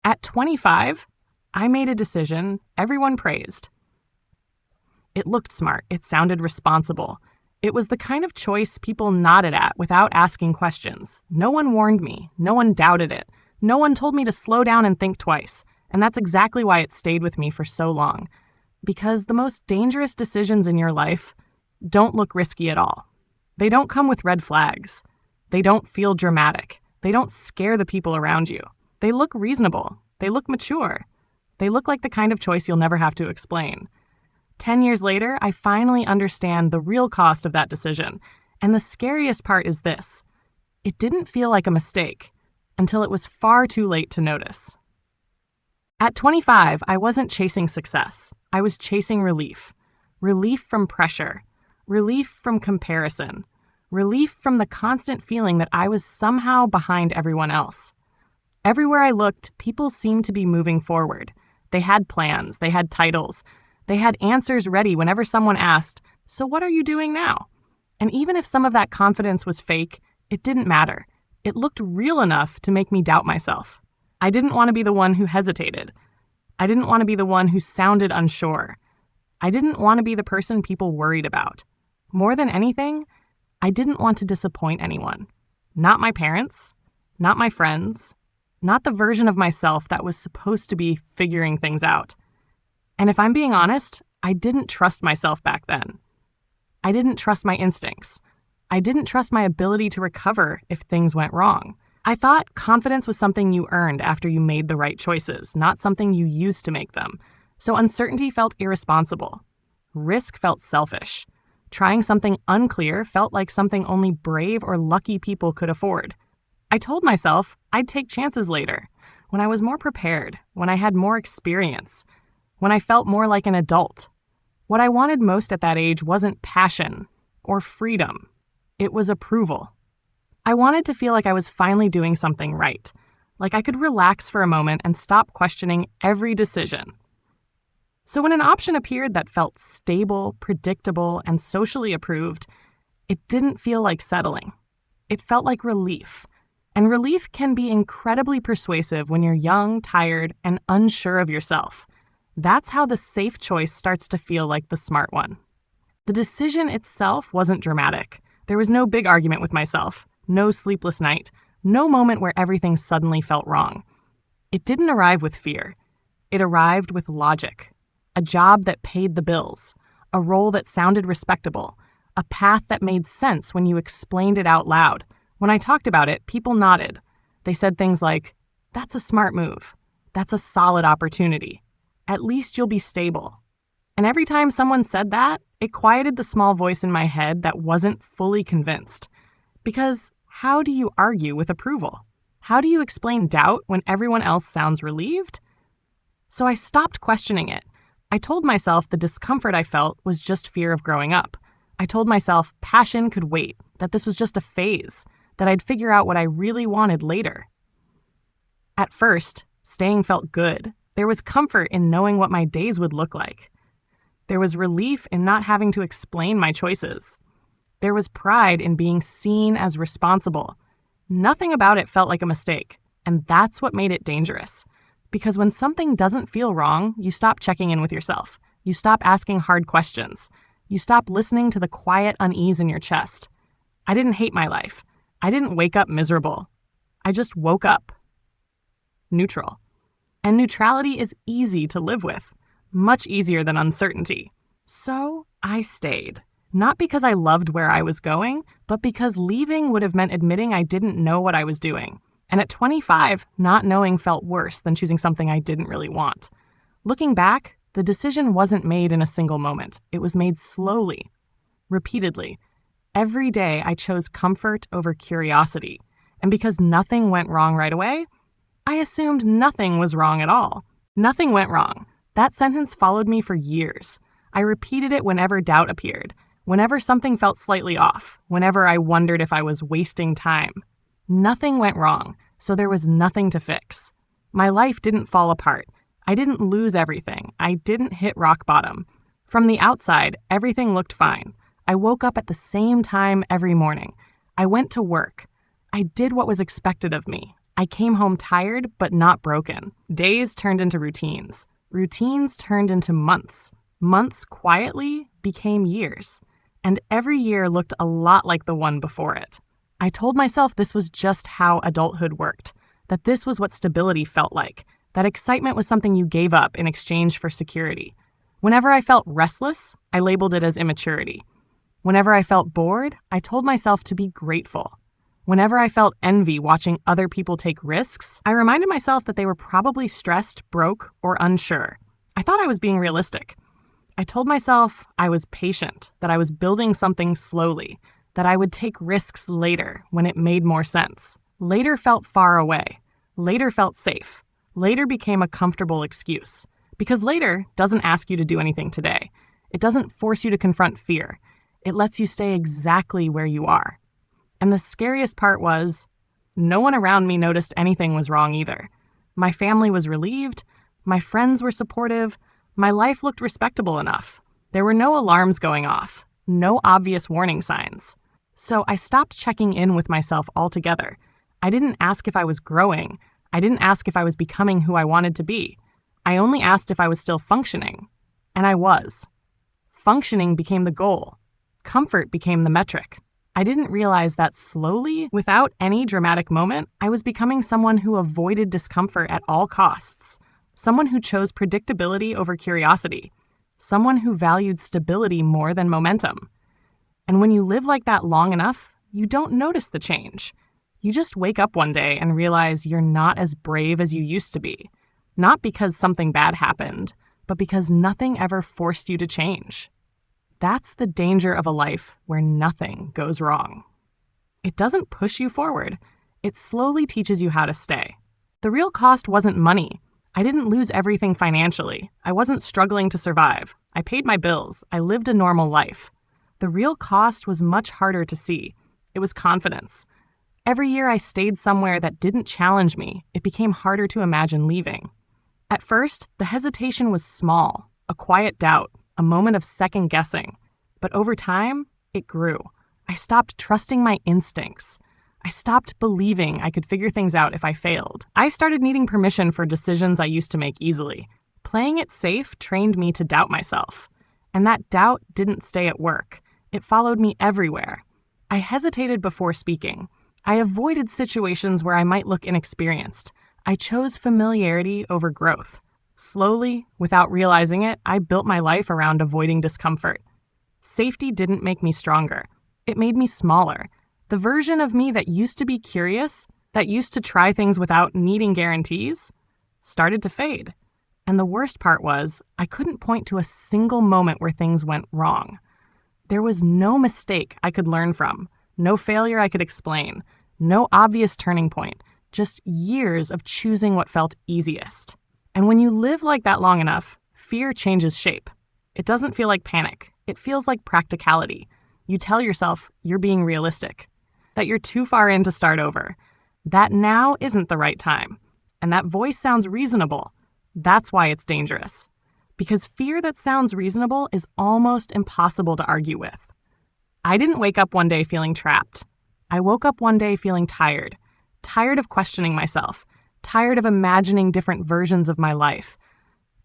At 25, I made a decision everyone praised. It looked smart. It sounded responsible. It was the kind of choice people nodded at without asking questions. No one warned me. No one doubted it. No one told me to slow down and think twice. And that's exactly why it stayed with me for so long. Because the most dangerous decisions in your life don't look risky at all. They don't come with red flags. They don't feel dramatic. They don't scare the people around you. They look reasonable. They look mature. They look like the kind of choice you'll never have to explain. 10 years later, I finally understand the real cost of that decision. And the scariest part is this. It didn't feel like a mistake until it was far too late to notice. At 25, I wasn't chasing success. I was chasing relief. Relief from pressure. Relief from comparison. Relief from the constant feeling that I was somehow behind everyone else. Everywhere I looked, people seemed to be moving forward. They had plans. They had titles. They had answers ready whenever someone asked, "So what are you doing now?" And even if some of that confidence was fake, it didn't matter. It looked real enough to make me doubt myself. I didn't want to be the one who hesitated. I didn't want to be the one who sounded unsure. I didn't want to be the person people worried about. More than anything, I didn't want to disappoint anyone. Not my parents, not my friends, not the version of myself that was supposed to be figuring things out. And if I'm being honest, I didn't trust myself back then. I didn't trust my instincts. I didn't trust my ability to recover if things went wrong. I thought confidence was something you earned after you made the right choices, not something you used to make them. So uncertainty felt irresponsible. Risk felt selfish. Trying something unclear felt like something only brave or lucky people could afford. I told myself I'd take chances later, when I was more prepared, when I had more experience, when I felt more like an adult. What I wanted most at that age wasn't passion or freedom. It was approval. I wanted to feel like I was finally doing something right, like I could relax for a moment and stop questioning every decision. So when an option appeared that felt stable, predictable, and socially approved, it didn't feel like settling. It felt like relief. And relief can be incredibly persuasive when you're young, tired, and unsure of yourself. That's how the safe choice starts to feel like the smart one. The decision itself wasn't dramatic. There was no big argument with myself, no sleepless night, no moment where everything suddenly felt wrong. It didn't arrive with fear. It arrived with logic. A job that paid the bills, a role that sounded respectable, a path that made sense when you explained it out loud. When I talked about it, people nodded. They said things like, "That's a smart move. That's a solid opportunity. At least you'll be stable." And every time someone said that, it quieted the small voice in my head that wasn't fully convinced. Because how do you argue with approval? How do you explain doubt when everyone else sounds relieved? So I stopped questioning it. I told myself the discomfort I felt was just fear of growing up. I told myself passion could wait, that this was just a phase, that I'd figure out what I really wanted later. At first, staying felt good. There was comfort in knowing what my days would look like. There was relief in not having to explain my choices. There was pride in being seen as responsible. Nothing about it felt like a mistake, and that's what made it dangerous. Because when something doesn't feel wrong, you stop checking in with yourself. You stop asking hard questions. You stop listening to the quiet unease in your chest. I didn't hate my life. I didn't wake up miserable. I just woke up. Neutral. And neutrality is easy to live with. Much easier than uncertainty. So I stayed. Not because I loved where I was going, but because leaving would have meant admitting I didn't know what I was doing. And at 25, not knowing felt worse than choosing something I didn't really want. Looking back, the decision wasn't made in a single moment. It was made slowly, repeatedly. Every day I chose comfort over curiosity. And because nothing went wrong right away, I assumed nothing was wrong at all. Nothing went wrong. That sentence followed me for years. I repeated it whenever doubt appeared, whenever something felt slightly off, whenever I wondered if I was wasting time. Nothing went wrong, so there was nothing to fix. My life didn't fall apart. I didn't lose everything. I didn't hit rock bottom. From the outside, everything looked fine. I woke up at the same time every morning. I went to work. I did what was expected of me. I came home tired, but not broken. Days turned into routines. Routines turned into months. Months quietly became years. And every year looked a lot like the one before it. I told myself this was just how adulthood worked, that this was what stability felt like, that excitement was something you gave up in exchange for security. Whenever I felt restless, I labeled it as immaturity. Whenever I felt bored, I told myself to be grateful. Whenever I felt envy watching other people take risks, I reminded myself that they were probably stressed, broke, or unsure. I thought I was being realistic. I told myself I was patient, that I was building something slowly, that I would take risks later when it made more sense. Later felt far away. Later felt safe. Later became a comfortable excuse. Because later doesn't ask you to do anything today. It doesn't force you to confront fear. It lets you stay exactly where you are. And the scariest part was, no one around me noticed anything was wrong either. My family was relieved. My friends were supportive. My life looked respectable enough. There were no alarms going off. No obvious warning signs. So I stopped checking in with myself altogether. I didn't ask if I was growing. I didn't ask if I was becoming who I wanted to be. I only asked if I was still functioning. And I was. Functioning became the goal. Comfort became the metric. I didn't realize that slowly, without any dramatic moment, I was becoming someone who avoided discomfort at all costs. Someone who chose predictability over curiosity. Someone who valued stability more than momentum. And when you live like that long enough, you don't notice the change. You just wake up one day and realize you're not as brave as you used to be. Not because something bad happened, but because nothing ever forced you to change. That's the danger of a life where nothing goes wrong. It doesn't push you forward. It slowly teaches you how to stay. The real cost wasn't money. I didn't lose everything financially. I wasn't struggling to survive. I paid my bills. I lived a normal life. The real cost was much harder to see. It was confidence. Every year I stayed somewhere that didn't challenge me, it became harder to imagine leaving. At first, the hesitation was small, a quiet doubt, a moment of second guessing. But over time, it grew. I stopped trusting my instincts. I stopped believing I could figure things out if I failed. I started needing permission for decisions I used to make easily. Playing it safe trained me to doubt myself. And that doubt didn't stay at work. It followed me everywhere. I hesitated before speaking. I avoided situations where I might look inexperienced. I chose familiarity over growth. Slowly, without realizing it, I built my life around avoiding discomfort. Safety didn't make me stronger. It made me smaller. The version of me that used to be curious, that used to try things without needing guarantees, started to fade. And the worst part was, I couldn't point to a single moment where things went wrong. There was no mistake I could learn from, no failure I could explain, no obvious turning point, just years of choosing what felt easiest. And when you live like that long enough, fear changes shape. It doesn't feel like panic. It feels like practicality. You tell yourself you're being realistic, that you're too far in to start over, that now isn't the right time, and that voice sounds reasonable. That's why it's dangerous. Because fear that sounds reasonable is almost impossible to argue with. I didn't wake up one day feeling trapped. I woke up one day feeling tired of questioning myself, tired of imagining different versions of my life,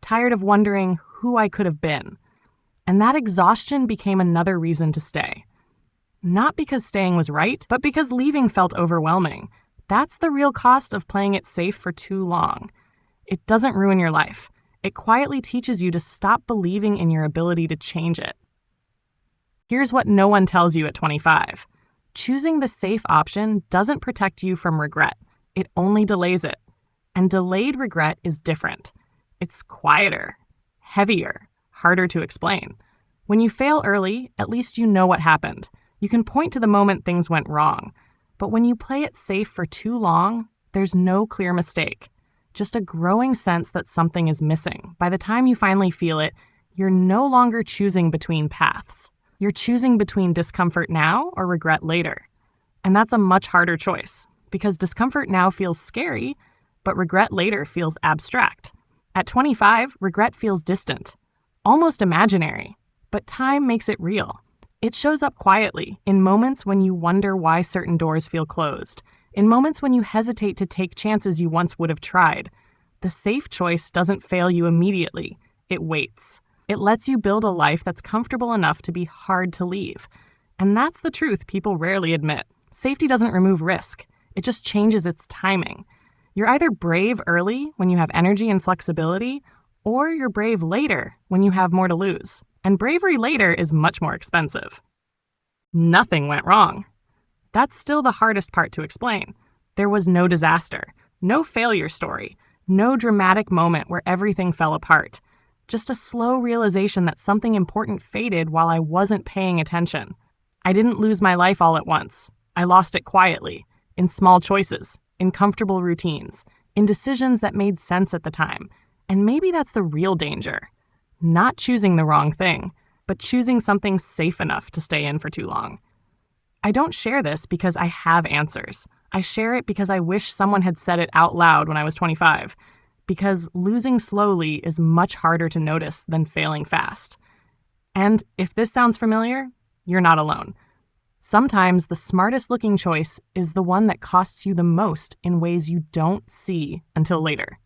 tired of wondering who I could have been. And that exhaustion became another reason to stay. Not because staying was right, but because leaving felt overwhelming. That's the real cost of playing it safe for too long. It doesn't ruin your life. It quietly teaches you to stop believing in your ability to change it. Here's what no one tells you at 25. Choosing the safe option doesn't protect you from regret. It only delays it. And delayed regret is different. It's quieter, heavier, harder to explain. When you fail early, at least you know what happened. You can point to the moment things went wrong. But when you play it safe for too long, there's no clear mistake. Just a growing sense that something is missing. By the time you finally feel it, you're no longer choosing between paths. You're choosing between discomfort now or regret later. And that's a much harder choice, because discomfort now feels scary, but regret later feels abstract. At 25, regret feels distant, almost imaginary, but time makes it real. It shows up quietly, in moments when you wonder why certain doors feel closed, In moments when you hesitate to take chances you once would have tried, the safe choice doesn't fail you immediately. It waits. It lets you build a life that's comfortable enough to be hard to leave. And that's the truth people rarely admit. Safety doesn't remove risk. It just changes its timing. You're either brave early when you have energy and flexibility, or you're brave later when you have more to lose. And bravery later is much more expensive. Nothing went wrong. That's still the hardest part to explain. There was no disaster, no failure story, no dramatic moment where everything fell apart. Just a slow realization that something important faded while I wasn't paying attention. I didn't lose my life all at once. I lost it quietly, in small choices, in comfortable routines, in decisions that made sense at the time. And maybe that's the real danger. Not choosing the wrong thing, but choosing something safe enough to stay in for too long. I don't share this because I have answers. I share it because I wish someone had said it out loud when I was 25. Because losing slowly is much harder to notice than failing fast. And if this sounds familiar, you're not alone. Sometimes the smartest looking choice is the one that costs you the most in ways you don't see until later.